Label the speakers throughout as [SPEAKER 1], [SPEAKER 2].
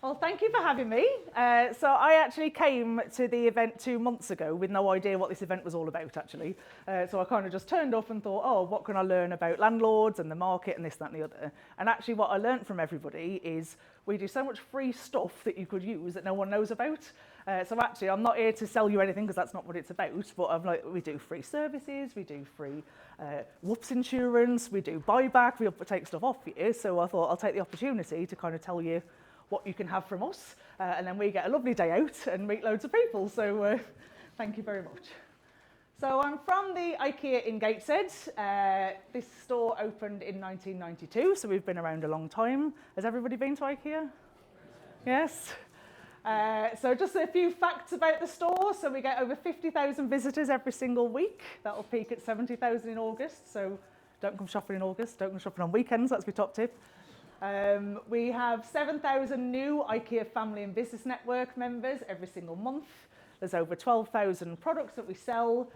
[SPEAKER 1] Well, thank you for having me. So I actually came to the event 2 months ago with no idea what this event was all about, actually. So I kind of just turned up and thought, oh, what can I learn about landlords and the market and this, that and the other. And actually what I learned from everybody is we do so much free stuff that you could use that no one knows about. So actually I'm not here to sell you anything because that's not what it's about, but I'm like, we do free services, we do free whoops insurance, we do buyback, we take stuff off you. So I thought I'll take the opportunity to kind of tell you what you can have from us, and then we get a lovely day out and meet loads of people. So thank you very much. So I'm from the IKEA in Gateshead. This store opened in 1992, so we've been around a long time. Has everybody been to IKEA? Yes. So just a few facts about the store. So we get over 50,000 visitors every single week. That'll peak at 70,000 in August. So don't come shopping in August. Don't come shopping on weekends. That's my top tip. We have 7,000 new IKEA Family and Business Network members every single month. There's over 12,000 products that we sell.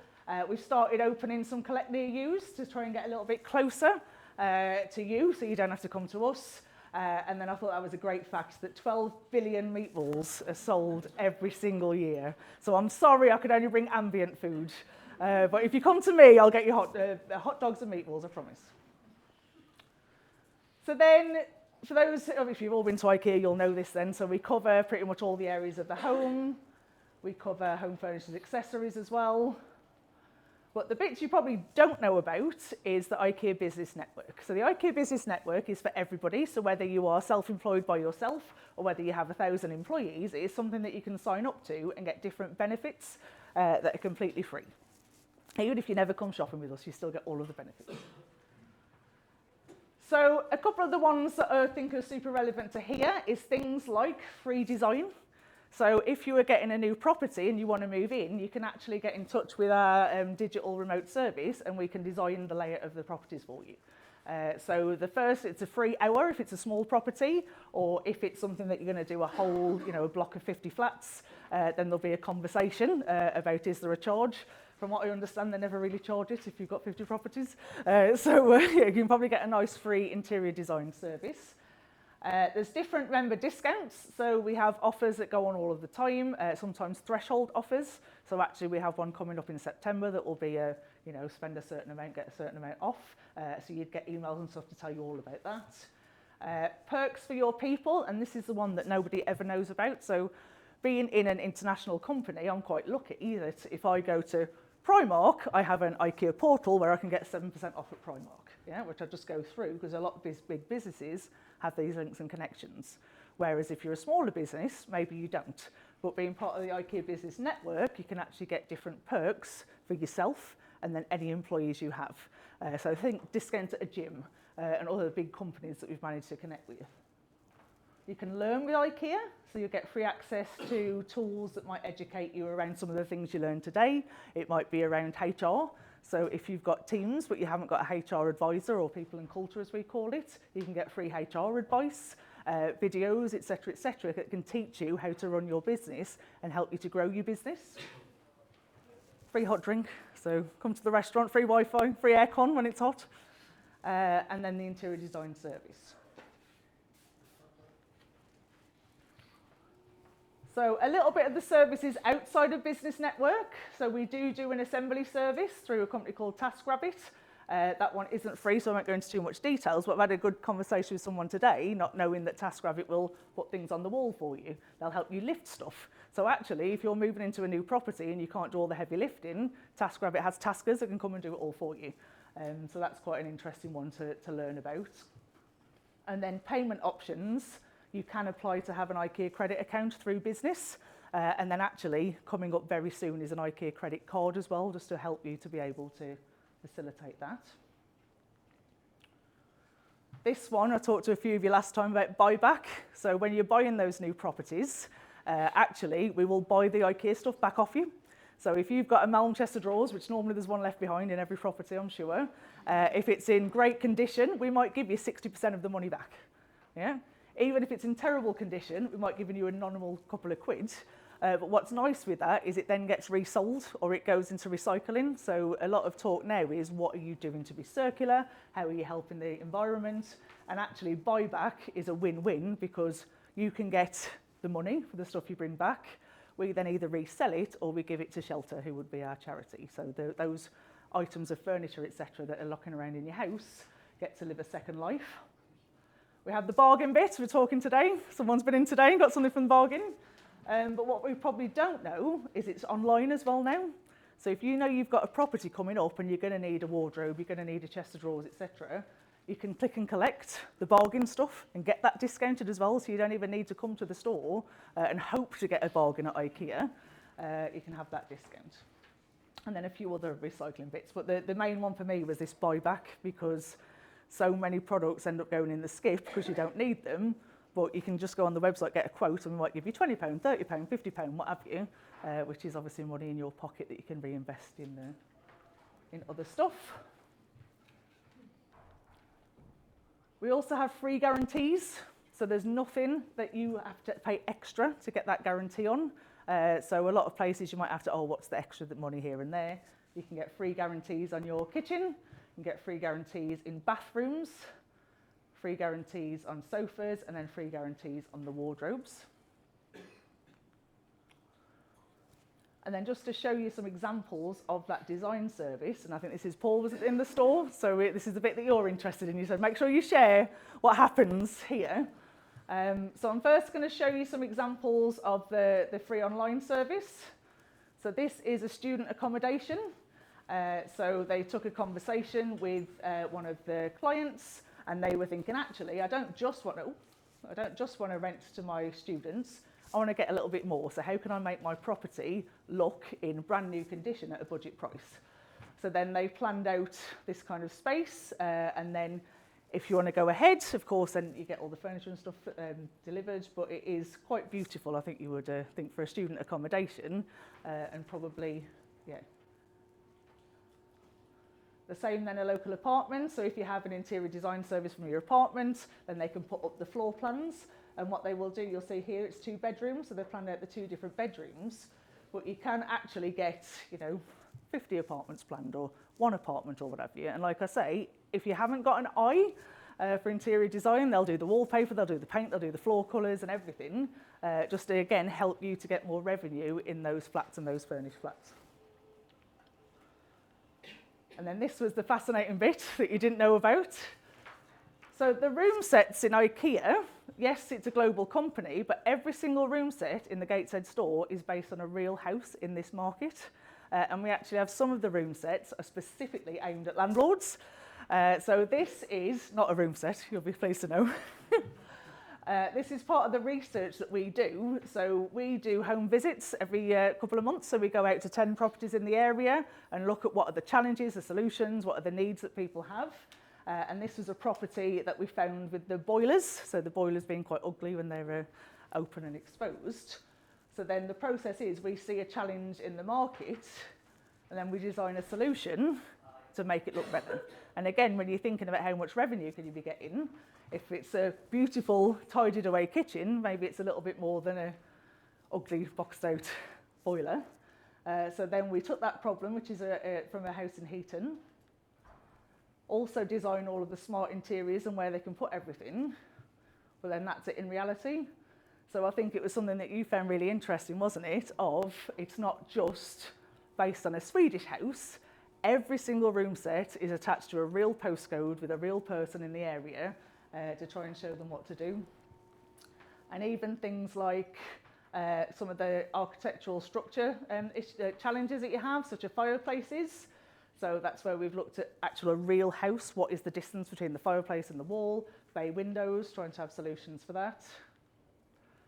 [SPEAKER 1] We've started opening some collect near yous to try and get a little bit closer to you, so you don't have to come to us. And then I thought that was a great fact that 12 billion meatballs are sold every single year. So I'm sorry I could only bring ambient food. But if you come to me, I'll get you hot dogs and meatballs, I promise. So then, for those, if you've all been to IKEA, you'll know this then. So we cover pretty much all the areas of the home. We cover home furnishings, accessories as well. But the bits you probably don't know about is the IKEA Business Network. So the IKEA Business Network is for everybody. So whether you are self-employed by yourself or whether you have 1,000 employees, it is something that you can sign up to and get different benefits that are completely free. Even if you never come shopping with us, you still get all of the benefits. So a couple of the ones that I think are super relevant to here is things like free design. So if you are getting a new property and you want to move in, you can actually get in touch with our digital remote service and we can design the layout of the properties for you. So it's a free hour if it's a small property, or if it's something that you're going to do a whole, a block of 50 flats, then there'll be a conversation about is there a charge. From what I understand, they never really charge it if you've got 50 properties. You can probably get a nice free interior design service. There's different member discounts. So we have offers that go on all of the time, sometimes threshold offers. So actually we have one coming up in September that will be, spend a certain amount, get a certain amount off. So you'd get emails and stuff to tell you all about that. Perks for your people, and this is the one that nobody ever knows about. So being in an international company, I'm quite lucky that if I go to Primark, I have an IKEA portal where I can get 7% off at Primark, which I just go through because a lot of big businesses have these links and connections. Whereas if you're a smaller business, maybe you don't. But being part of the IKEA Business Network, you can actually get different perks for yourself and then any employees you have. So I think discounts at a gym and other big companies that we've managed to connect with. You can learn with IKEA, so you'll get free access to tools that might educate you around some of the things you learned today. It might be around HR. So if you've got teams but you haven't got a HR advisor or people and culture as we call it, you can get free HR advice, videos, etc., that can teach you how to run your business and help you to grow your business. Free hot drink, so come to the restaurant, free Wi-Fi, free aircon when it's hot, and then the interior design service. So a little bit of the services outside of Business Network. So we do an assembly service through a company called TaskRabbit. That one isn't free, so I won't go into too much details, but I've had a good conversation with someone today, not knowing that TaskRabbit will put things on the wall for you. They'll help you lift stuff. So actually, if you're moving into a new property and you can't do all the heavy lifting, TaskRabbit has taskers that can come and do it all for you. So that's quite an interesting one to learn about. And then payment options. You can apply to have an IKEA credit account through business. And then actually, coming up very soon is an IKEA credit card as well, just to help you to be able to facilitate that. This one, I talked to a few of you last time about buyback. So when you're buying those new properties, actually, we will buy the IKEA stuff back off you. So if you've got a Malm chest of drawers, which normally there's one left behind in every property, I'm sure, if it's in great condition, we might give you 60% of the money back. Yeah. Even if it's in terrible condition, we might give you a nominal couple of quid. But what's nice with that is it then gets resold or it goes into recycling. So a lot of talk now is what are you doing to be circular? How are you helping the environment? And actually buyback is a win-win because you can get the money for the stuff you bring back. We then either resell it or we give it to Shelter, who would be our charity. So those items of furniture, etc., that are locking around in your house get to live a second life. We have the bargain bit we're talking today. Someone's been in today and got something from the bargain. But what we probably don't know is it's online as well now. So if you know you've got a property coming up and you're going to need a wardrobe, you're going to need a chest of drawers, etc., you can click and collect the bargain stuff and get that discounted as well, so you don't even need to come to the store and hope to get a bargain at IKEA. You can have that discount. And then a few other recycling bits. But the main one for me was this buyback, because so many products end up going in the skip because you don't need them. But you can just go on the website, get a quote, and we might give you £20, £30, £50, what have you, which is obviously money in your pocket that you can reinvest in other stuff. We also have free guarantees. So there's nothing that you have to pay extra to get that guarantee on. So a lot of places you might have to, oh, what's the extra money here and there? You can get free guarantees on your kitchen. You can get free guarantees in bathrooms, free guarantees on sofas, and then free guarantees on the wardrobes. And then just to show you some examples of that design service, and I think this is Paul was in the store, so this is the bit that you're interested in. You said make sure you share what happens here. So I'm first going to show you some examples of the free online service. So this is a student accommodation. So they took a conversation with one of the clients, and they were thinking, actually, I don't just want to rent to my students. I want to get a little bit more. So how can I make my property look in brand new condition at a budget price? So then they planned out this kind of space, and then if you want to go ahead, of course, then you get all the furniture and stuff delivered, but it is quite beautiful, I think you would think, for a student accommodation, and probably, yeah. The same then a local apartment. So if you have an interior design service from your apartment, then they can put up the floor plans. And what they will do, you'll see here, it's 2 bedrooms. So they've planned out the 2 different bedrooms. But you can actually get, 50 apartments planned, or 1 apartment, or whatever. And like I say, if you haven't got an eye for interior design, they'll do the wallpaper, they'll do the paint, they'll do the floor colours and everything, just to, again, help you to get more revenue in those flats and those furnished flats. And then this was the fascinating bit that you didn't know about. So the room sets in IKEA, yes, it's a global company, but every single room set in the Gateshead store is based on a real house in this market. And we actually have some of the room sets are specifically aimed at landlords. So this is not a room set, you'll be pleased to know. This is part of the research that we do. So we do home visits every couple of months. So we go out to 10 properties in the area and look at what are the challenges, the solutions, what are the needs that people have. And this was a property that we found with the boilers. So the boilers being quite ugly when they're open and exposed. So then the process is we see a challenge in the market and then we design a solution to make it look better. And again, when you're thinking about how much revenue can you be getting, if it's a beautiful, tidied away kitchen, maybe it's a little bit more than a ugly, boxed out boiler. So then we took that problem, which is from a house in Heaton, also design all of the smart interiors and where they can put everything, but then that's it in reality. So I think it was something that you found really interesting, wasn't it? It's not just based on a Swedish house. Every single room set is attached to a real postcode with a real person in the area to try and show them what to do. And even things like some of the architectural structure challenges that you have, such as fireplaces. So that's where we've looked at a real house. What is the distance between the fireplace and the wall? Bay windows, trying to have solutions for that.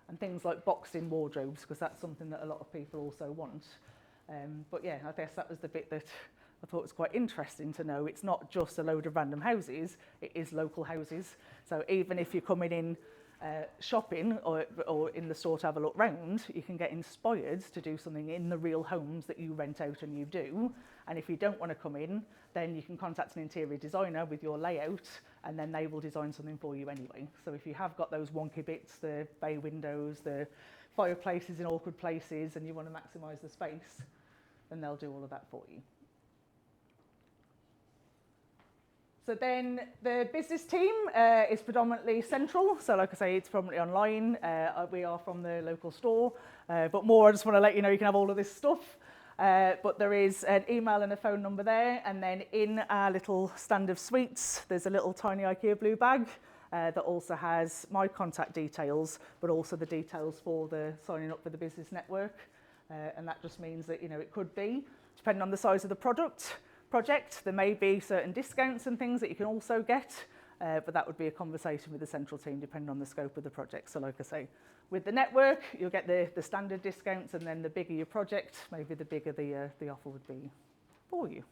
[SPEAKER 1] And things like boxed-in wardrobes, because that's something that a lot of people also want. But yeah, I guess that was the bit that I thought was quite interesting to know. It's not just a load of random houses, it is local houses. So even if you're coming in shopping or in the store to have a look round, you can get inspired to do something in the real homes that you rent out and you do. And if you don't want to come in, then you can contact an interior designer with your layout, and then they will design something for you anyway. So if you have got those wonky bits, the bay windows, the fireplaces in awkward places, and you want to maximise the space, then they'll do all of that for you. So then the business team is predominantly central. So like I say, it's predominantly online. We are from the local store, but more I just want to let you know you can have all of this stuff. But there is an email and a phone number there. And then in our little stand of sweets, there's a little tiny IKEA blue bag that also has my contact details, but also the details for the signing up for the business network. And that just means that, you know, it could be, depending on the size of the project, there may be certain discounts and things that you can also get, but that would be a conversation with the central team depending on the scope of the project. So like I say, with the network, you'll get the standard discounts, and then the bigger your project, maybe the bigger the offer would be for you.